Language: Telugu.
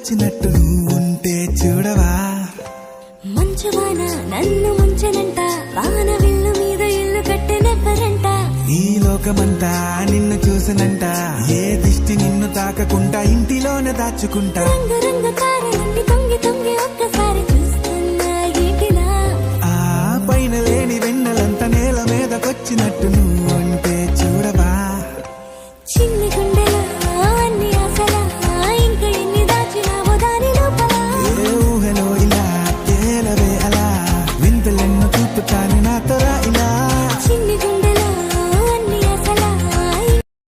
వచ్చినట్టు నువ్వుంటే చూడవా మంచువాన నన్ను ముంచనంట వాన విల్లు మీద ఇల్లు కట్టెనెవ్వరంట ఈ లోకమంతా నిన్ను చూసనంట ఏ దిష్టి నిన్ను తాకకుండా ఇంటిలోనే దాచుకుంటా రంగు రంగు తారలన్నీ తొంగి తొంగి ఒక్కసారి చూస్తున్నా ఏంటిలా ఆ పైన లేని వెన్నెలంతా నేల మీదకొచ్చినట్టు నువ్వు